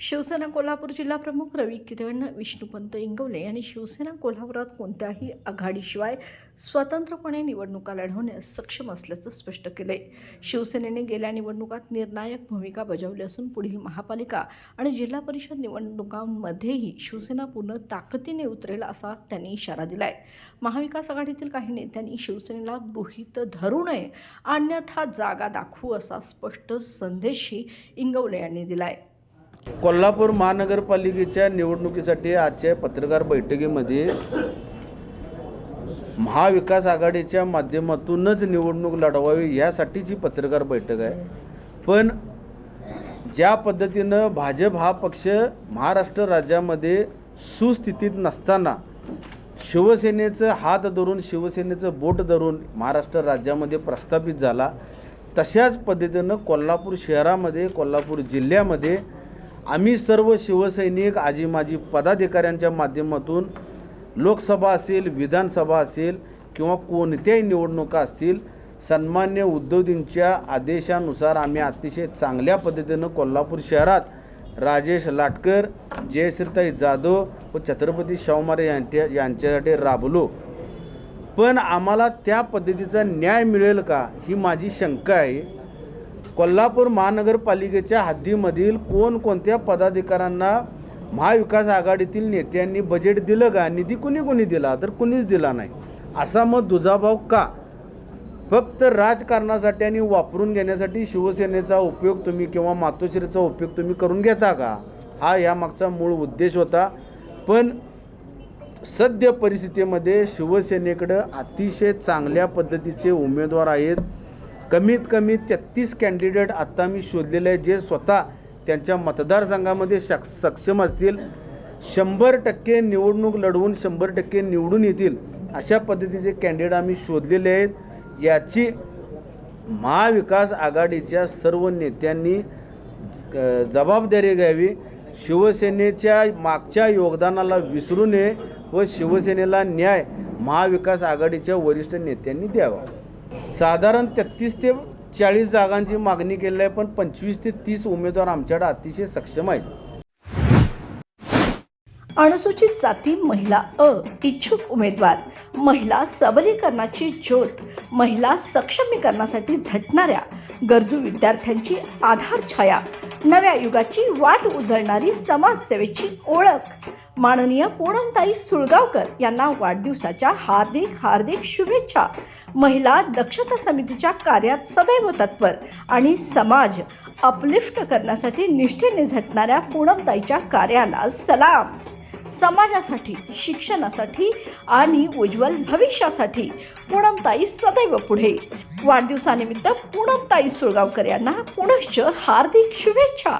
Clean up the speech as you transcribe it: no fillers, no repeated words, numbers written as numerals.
शिवसेना कोल्हापूर जिल्हा प्रमुख रवी किरण विष्णुपंत इंगवले यांनी शिवसेना कोल्हापुरात कोणत्याही आघाडीशिवाय स्वतंत्रपणे निवडणुका लढवण्यास सक्षम असल्याचं स्पष्ट केले। शिवसेनेने गेल्या निवडणुकात निर्णायक भूमिका बजावली असून पुढील महापालिका आणि जिल्हा परिषद निवडणुकांमध्येही शिवसेना पूर्ण ताकदीने उतरेल असा त्यांनी इशारा दिलाय। महाविकास आघाडीतील काही नेत्यांनी शिवसेनेला गृहीत धरू नये, अन्यथा जागा दाखवू असा स्पष्ट संदेशही इंगवले यांनी दिलाय। कोल्हापूर महानगरपालिकेच्या निवडणुकीसाठी आजच्या पत्रकार बैठकीमध्ये महाविकास आघाडीच्या माध्यमातूनच निवडणूक लढवावी यासाठीची पत्रकार बैठक आहे। पण ज्या पद्धतीनं भाजप हा पक्ष महाराष्ट्र राज्यामध्ये सुस्थितीत नसताना शिवसेनेचं हात धरून शिवसेनेचं बोट धरून महाराष्ट्र राज्यामध्ये प्रस्थापित झाला, तशाच पद्धतीनं कोल्हापूर शहरामध्ये कोल्हापूर जिल्ह्यामध्ये आम्ही सर्व शिवसैनिक आजी माजी पदाधिकाऱ्यांच्या माध्यमातून लोकसभा असेल, विधानसभा असेल किंवा कोणत्याही निवडणुका असतील, सन्मान्य उद्धवजींच्या आदेशानुसार आम्ही अतिशय चांगल्या पद्धतीनं कोल्हापूर शहरात राजेश लाटकर, जयश्रीताई जाधव व छत्रपती शाहू महाराज यांच्यासाठी राबलो। पण आम्हाला त्या पद्धतीचा न्याय मिळेल का ही माझी शंका आहे। कोल्हापूर महानगरपालिकेच्या हद्दीमधील कोणकोणत्या पदाधिकाऱ्यांना महाविकास आघाडीतील नेत्यांनी बजेट दिलं का? निधी कुणी दिला? तर कुणीच दिला नाही। असा मग दुजाभाव का? फक्त राजकारणासाठी आणि वापरून घेण्यासाठी शिवसेनेचा उपयोग तुम्ही किंवा मातोश्रीचा उपयोग तुम्ही करून घेता का? हा यामागचा मूळ उद्देश होता। पण सद्य परिस्थितीमध्ये शिवसेनेकडे अतिशय चांगल्या पद्धतीचे उमेदवार आहेत। कमीत कमी 33 कॅन्डिडेट आत्ता मी शोधलेले आहेत, जे स्वतः त्यांच्या मतदारसंघामध्ये सक्षम असतील, 100% निवडणूक लढवून 100% निवडून येतील अशा पद्धतीचे कॅन्डिडेट आम्ही शोधलेले आहेत। याची महाविकास आघाडीच्या सर्व नेत्यांनी जबाबदारी घ्यावी। शिवसेनेच्या मागच्या योगदानाला विसरू नये व शिवसेनेला न्याय महाविकास आघाडीच्या वरिष्ठ नेत्यांनी द्यावा। साधारण 33 ते 40 जागांची मागणी केली आहे, पण 25 ते 30 उमेदवार आमच्याकडे अतिशय सक्षम आहेत। अनुसूचित जाती महिला इच्छुक उमेदवार, महिला सबलीकरणाची ज्योत, महिला सक्षमीकरणासाठी झटणाऱ्या गरजू विद्यार्थ्यांची आधार छाया, नव्या युगाची वाट उजळणारी समाजसेवेची ओळख माननीय पूनमताई सुळगावकर यांना वाढदिवसाच्या हार्दिक शुभेच्छा। महिला दक्षता समितीच्या कार्यात सदैव तत्पर आणि समाज अपलिफ्ट करण्यासाठी निष्ठेने झटणाऱ्या पूनमताईच्या कार्याला सलाम। समाजासाठी, शिक्षणासाठी आणि उज्ज्वल भविष्यासाठी पूनमताई सदैव पुढे। वाढदिवसानिमित्त पूनमताई सुळगावकर यांना पुनश्च हार्दिक शुभेच्छा।